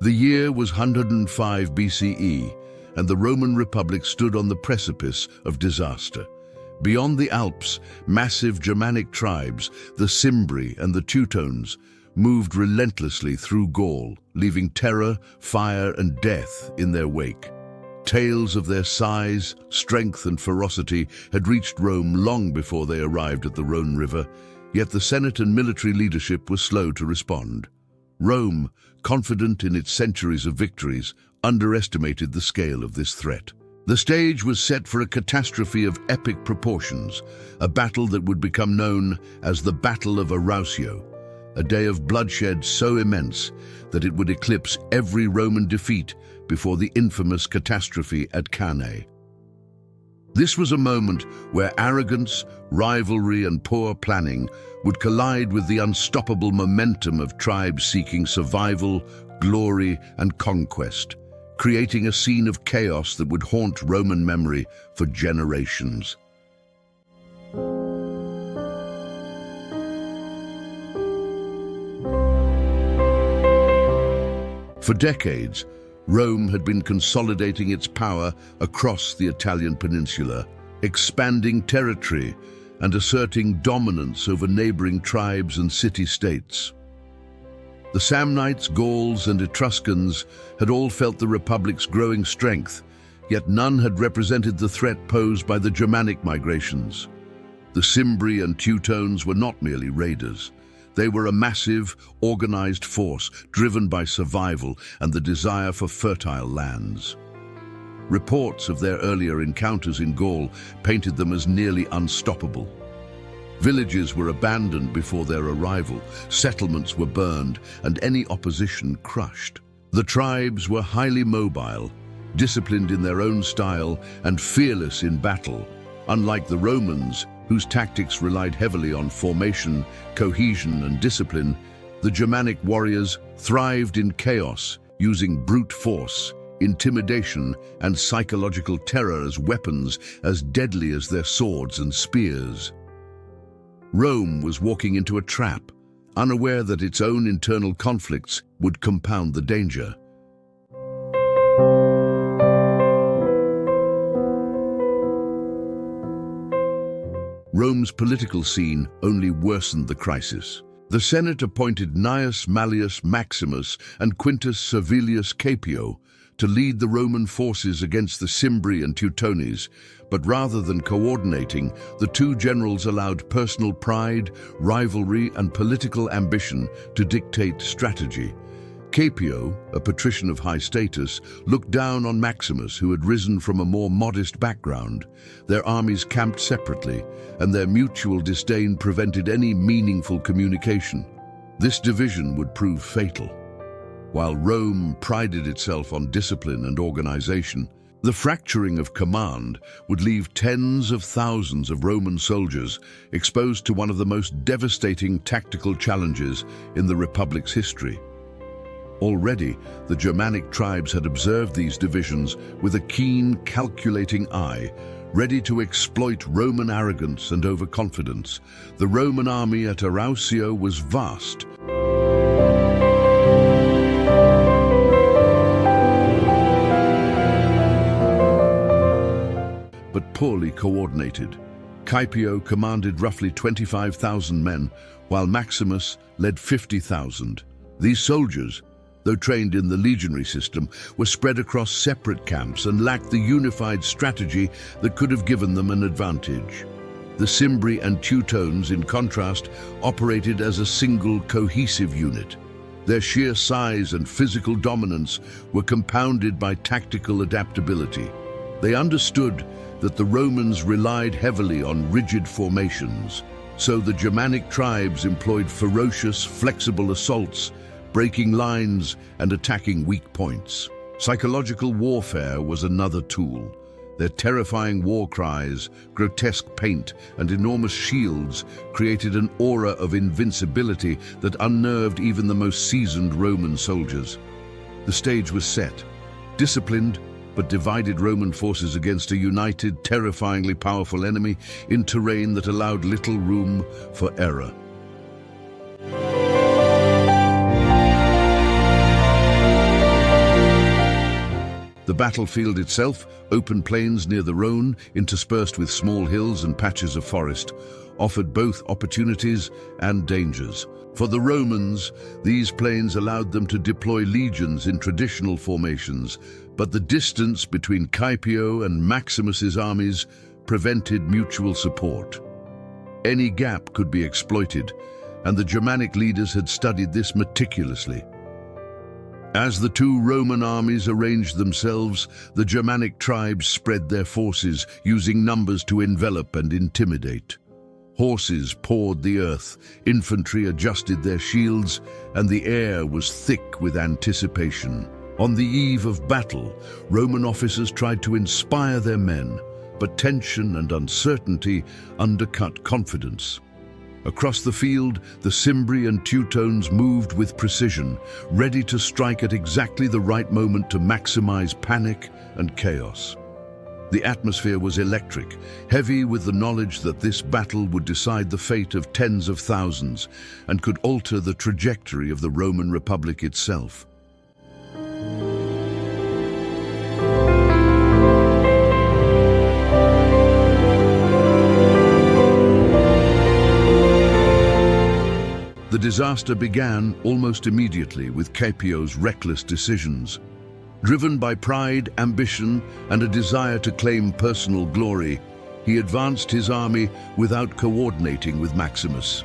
The year was 105 BCE, and the Roman Republic stood on the precipice of disaster. Beyond the Alps, massive Germanic tribes, the Cimbri and the Teutones, moved relentlessly through Gaul, leaving terror, fire, and death in their wake. Tales of their size, strength, and ferocity had reached Rome long before they arrived at the Rhone River, yet the Senate and military leadership were slow to respond. Rome, confident in its centuries of victories, underestimated the scale of this threat. The stage was set for a catastrophe of epic proportions, a battle that would become known as the Battle of Arausio, a day of bloodshed so immense that it would eclipse every Roman defeat before the infamous catastrophe at Cannae. This was a moment where arrogance, rivalry, and poor planning would collide with the unstoppable momentum of tribes seeking survival, glory, and conquest, creating a scene of chaos that would haunt Roman memory for generations. For decades, Rome had been consolidating its power across the Italian peninsula, expanding territory and asserting dominance over neighboring tribes and city-states. The Samnites, Gauls, and Etruscans had all felt the Republic's growing strength, yet none had represented the threat posed by the Germanic migrations. The Cimbri and Teutones were not merely raiders. They were a massive, organized force driven by survival and the desire for fertile lands. Reports of their earlier encounters in Gaul painted them as nearly unstoppable. Villages were abandoned before their arrival, settlements were burned, and any opposition crushed. The tribes were highly mobile, disciplined in their own style, and fearless in battle, unlike the Romans, whose tactics relied heavily on formation, cohesion, and discipline. The Germanic warriors thrived in chaos, using brute force, intimidation, and psychological terror as weapons as deadly as their swords and spears. Rome was walking into a trap, unaware that its own internal conflicts would compound the danger. Rome's political scene only worsened the crisis. The Senate appointed Gaius Marius Maximus and Quintus Servilius Caepio to lead the Roman forces against the Cimbri and Teutones, but rather than coordinating, the two generals allowed personal pride, rivalry, and political ambition to dictate strategy. Caepio, a patrician of high status, looked down on Maximus, who had risen from a more modest background. Their armies camped separately, and their mutual disdain prevented any meaningful communication. This division would prove fatal. While Rome prided itself on discipline and organization, the fracturing of command would leave tens of thousands of Roman soldiers exposed to one of the most devastating tactical challenges in the Republic's history. Already, the Germanic tribes had observed these divisions with a keen, calculating eye, ready to exploit Roman arrogance and overconfidence. The Roman army at Arausio was vast, but poorly coordinated. Caepio commanded roughly 25,000 men, while Maximus led 50,000. These soldiers, though trained in the legionary system, were spread across separate camps and lacked the unified strategy that could have given them an advantage. The Cimbri and Teutones, in contrast, operated as a single cohesive unit. Their sheer size and physical dominance were compounded by tactical adaptability. They understood that the Romans relied heavily on rigid formations, so the Germanic tribes employed ferocious, flexible assaults, breaking lines and attacking weak points. Psychological warfare was another tool. Their terrifying war cries, grotesque paint, and enormous shields created an aura of invincibility that unnerved even the most seasoned Roman soldiers. The stage was set. Disciplined but divided Roman forces against a united, terrifyingly powerful enemy in terrain that allowed little room for error. The battlefield itself, open plains near the Rhone, interspersed with small hills and patches of forest, offered both opportunities and dangers. For the Romans, these plains allowed them to deploy legions in traditional formations, but the distance between Caepio and Maximus's armies prevented mutual support. Any gap could be exploited, and the Germanic leaders had studied this meticulously. As the two Roman armies arranged themselves, the Germanic tribes spread their forces, using numbers to envelop and intimidate. Horses pawed the earth, infantry adjusted their shields, and the air was thick with anticipation. On the eve of battle, Roman officers tried to inspire their men, but tension and uncertainty undercut confidence. Across the field, the Cimbri and Teutones moved with precision, ready to strike at exactly the right moment to maximize panic and chaos. The atmosphere was electric, heavy with the knowledge that this battle would decide the fate of tens of thousands and could alter the trajectory of the Roman Republic itself. The disaster began almost immediately with Caepio's reckless decisions. Driven by pride, ambition, and a desire to claim personal glory, he advanced his army without coordinating with Maximus.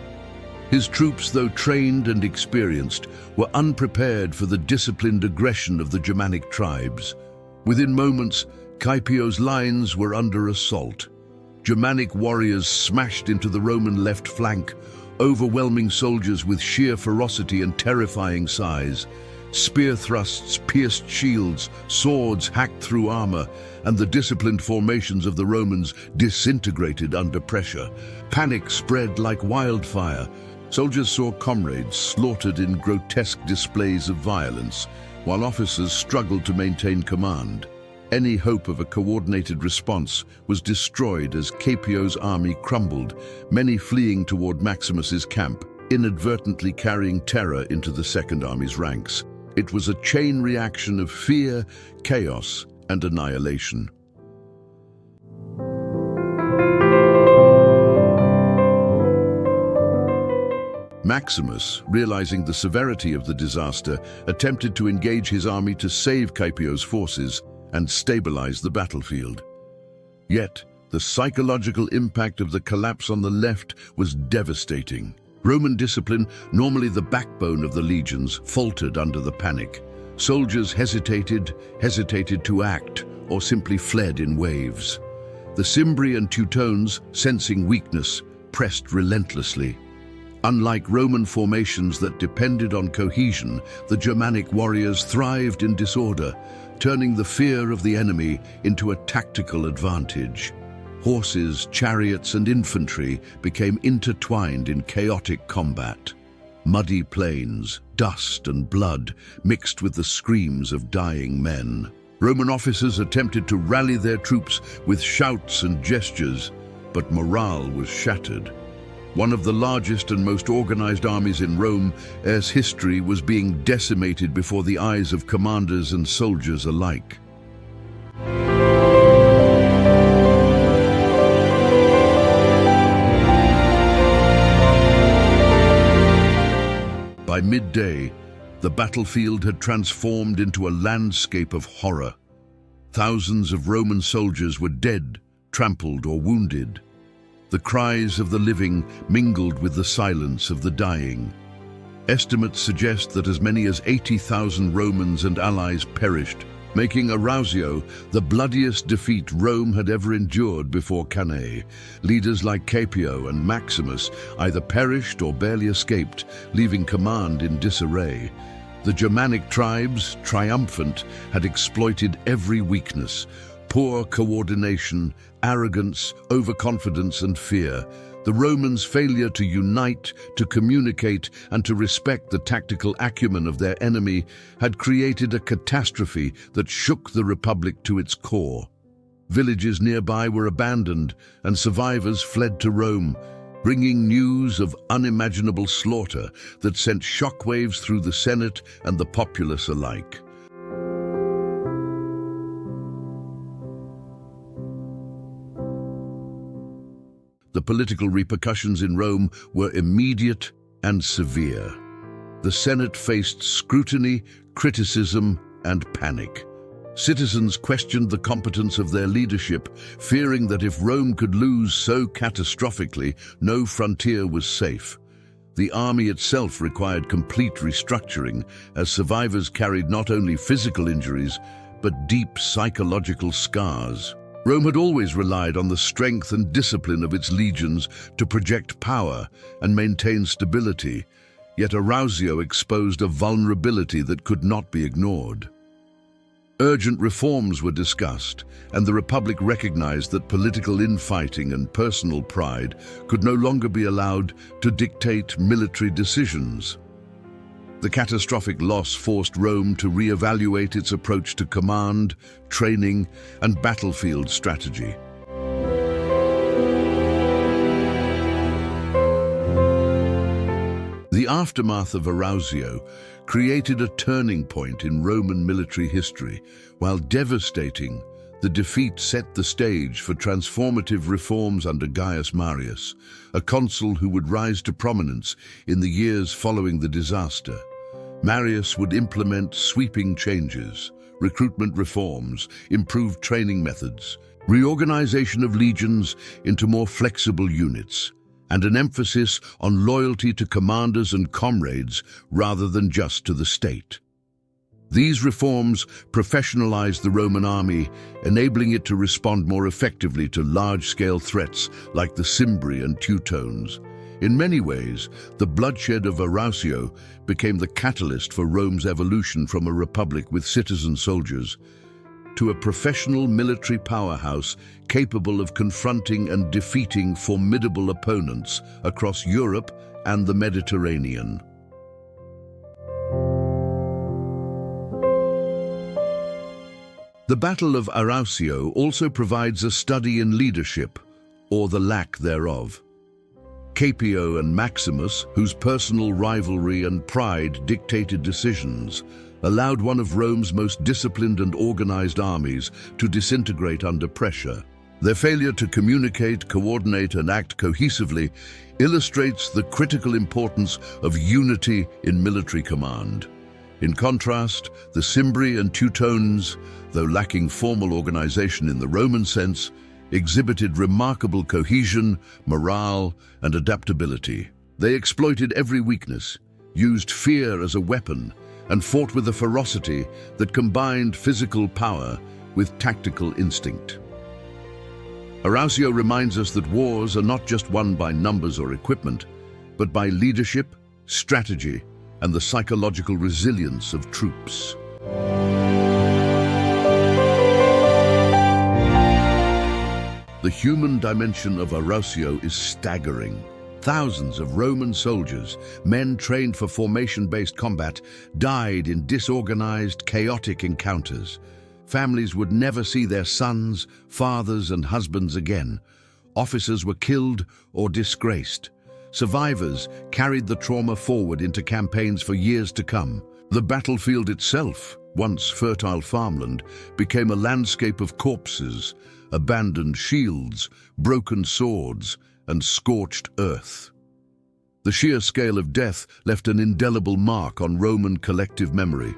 His troops, though trained and experienced, were unprepared for the disciplined aggression of the Germanic tribes. Within moments, Caepio's lines were under assault. Germanic warriors smashed into the Roman left flank, overwhelming soldiers with sheer ferocity and terrifying size. Spear thrusts pierced shields, swords hacked through armor, and the disciplined formations of the Romans disintegrated under pressure. Panic spread like wildfire. Soldiers saw comrades slaughtered in grotesque displays of violence, while officers struggled to maintain command. Any hope of a coordinated response was destroyed as Caepio's army crumbled, many fleeing toward Maximus's camp, inadvertently carrying terror into the Second Army's ranks. It was a chain reaction of fear, chaos, and annihilation. Maximus, realizing the severity of the disaster, attempted to engage his army to save Caepio's forces and stabilize the battlefield. Yet, the psychological impact of the collapse on the left was devastating. Roman discipline, normally the backbone of the legions, faltered under the panic. Soldiers hesitated to act, or simply fled in waves. The Cimbri and Teutones, sensing weakness, pressed relentlessly. Unlike Roman formations that depended on cohesion, the Germanic warriors thrived in disorder, turning the fear of the enemy into a tactical advantage. Horses, chariots, and infantry became intertwined in chaotic combat. Muddy plains, dust and blood mixed with the screams of dying men. Roman officers attempted to rally their troops with shouts and gestures, but morale was shattered. One of the largest and most organized armies in Rome, as history was being decimated before the eyes of commanders and soldiers alike. By midday, the battlefield had transformed into a landscape of horror. Thousands of Roman soldiers were dead, trampled, or wounded. The cries of the living mingled with the silence of the dying. Estimates suggest that as many as 80,000 Romans and allies perished, making Arausio the bloodiest defeat Rome had ever endured before Cannae. Leaders like Caepio and Maximus either perished or barely escaped, leaving command in disarray. The Germanic tribes, triumphant, had exploited every weakness: poor coordination, arrogance, overconfidence, and fear. The Romans' failure to unite, to communicate, and to respect the tactical acumen of their enemy had created a catastrophe that shook the Republic to its core. Villages nearby were abandoned, and survivors fled to Rome, bringing news of unimaginable slaughter that sent shockwaves through the Senate and the populace alike. The political repercussions in Rome were immediate and severe. The Senate faced scrutiny, criticism, and panic. Citizens questioned the competence of their leadership, fearing that if Rome could lose so catastrophically, no frontier was safe. The army itself required complete restructuring, as survivors carried not only physical injuries, but deep psychological scars. Rome had always relied on the strength and discipline of its legions to project power and maintain stability, yet Arausio exposed a vulnerability that could not be ignored. Urgent reforms were discussed, and the Republic recognized that political infighting and personal pride could no longer be allowed to dictate military decisions. The catastrophic loss forced Rome to re-evaluate its approach to command, training, and battlefield strategy. The aftermath of Arausio created a turning point in Roman military history. While devastating, the defeat set the stage for transformative reforms under Gaius Marius, a consul who would rise to prominence in the years following the disaster. Marius would implement sweeping changes, recruitment reforms, improved training methods, reorganization of legions into more flexible units, and an emphasis on loyalty to commanders and comrades rather than just to the state. These reforms professionalized the Roman army, enabling it to respond more effectively to large-scale threats like the Cimbri and Teutones. In many ways, the bloodshed of Arausio became the catalyst for Rome's evolution from a republic with citizen soldiers to a professional military powerhouse capable of confronting and defeating formidable opponents across Europe and the Mediterranean. The Battle of Arausio also provides a study in leadership, or the lack thereof. Caepio and Maximus, whose personal rivalry and pride dictated decisions, allowed one of Rome's most disciplined and organized armies to disintegrate under pressure. Their failure to communicate, coordinate, and act cohesively illustrates the critical importance of unity in military command. In contrast, the Cimbri and Teutones, though lacking formal organization in the Roman sense, exhibited remarkable cohesion, morale, and adaptability. They exploited every weakness, used fear as a weapon, and fought with a ferocity that combined physical power with tactical instinct. Arausio reminds us that wars are not just won by numbers or equipment, but by leadership, strategy, and the psychological resilience of troops. The human dimension of Arausio is staggering. Thousands of Roman soldiers, men trained for formation-based combat, died in disorganized, chaotic encounters. Families would never see their sons, fathers, and husbands again. Officers were killed or disgraced. Survivors carried the trauma forward into campaigns for years to come. The battlefield itself, once fertile farmland, became a landscape of corpses, abandoned shields, broken swords, and scorched earth. The sheer scale of death left an indelible mark on Roman collective memory.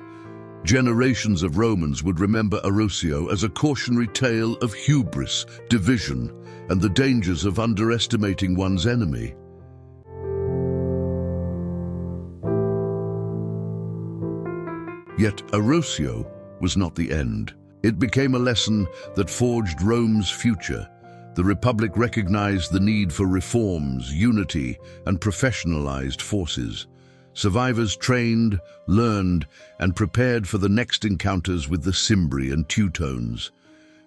Generations of Romans would remember Arausio as a cautionary tale of hubris, division, and the dangers of underestimating one's enemy. Yet Arausio was not the end. It became a lesson that forged Rome's future. The Republic recognized the need for reforms, unity, and professionalized forces. Survivors trained, learned, and prepared for the next encounters with the Cimbri and Teutones.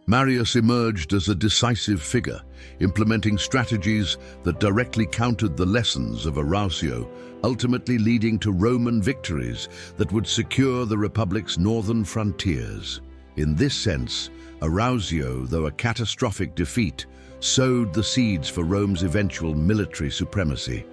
Marius emerged as a decisive figure, implementing strategies that directly countered the lessons of Arausio, ultimately leading to Roman victories that would secure the Republic's northern frontiers. In this sense, Arausio, though a catastrophic defeat, sowed the seeds for Rome's eventual military supremacy.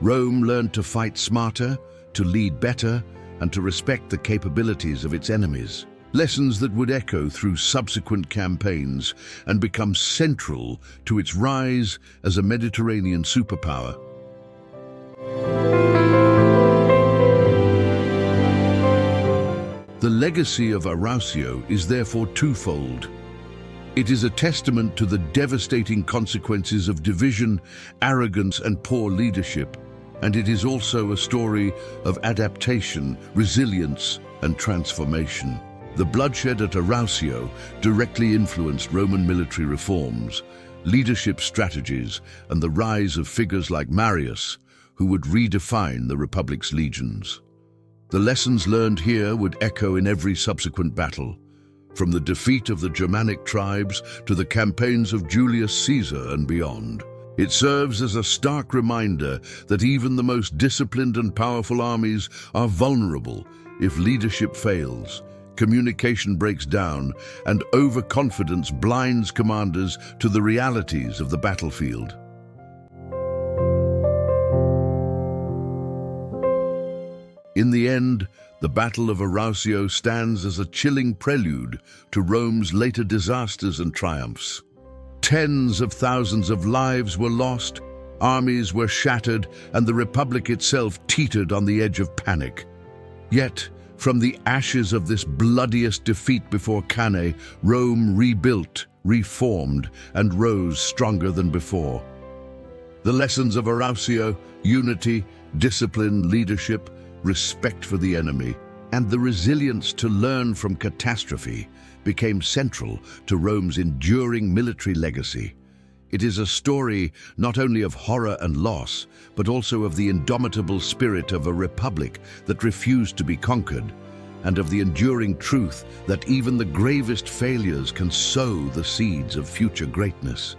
Rome learned to fight smarter, to lead better, and to respect the capabilities of its enemies. lessons that would echo through subsequent campaigns and become central to its rise as a Mediterranean superpower. The legacy of Arausio is therefore twofold. It is a testament to the devastating consequences of division, arrogance, and poor leadership, and it is also a story of adaptation, resilience, and transformation. The bloodshed at Arausio directly influenced Roman military reforms, leadership strategies, and the rise of figures like Marius, who would redefine the Republic's legions. The lessons learned here would echo in every subsequent battle, from the defeat of the Germanic tribes to the campaigns of Julius Caesar and beyond. It serves as a stark reminder that even the most disciplined and powerful armies are vulnerable if leadership fails, communication breaks down, and overconfidence blinds commanders to the realities of the battlefield. In the end, the Battle of Arausio stands as a chilling prelude to Rome's later disasters and triumphs. Tens of thousands of lives were lost, armies were shattered, and the Republic itself teetered on the edge of panic. Yet, from the ashes of this bloodiest defeat before Cannae, Rome rebuilt, reformed, and rose stronger than before. The lessons of Arausio, unity, discipline, leadership, respect for the enemy, and the resilience to learn from catastrophe became central to Rome's enduring military legacy. It is a story not only of horror and loss, but also of the indomitable spirit of a republic that refused to be conquered, and of the enduring truth that even the gravest failures can sow the seeds of future greatness.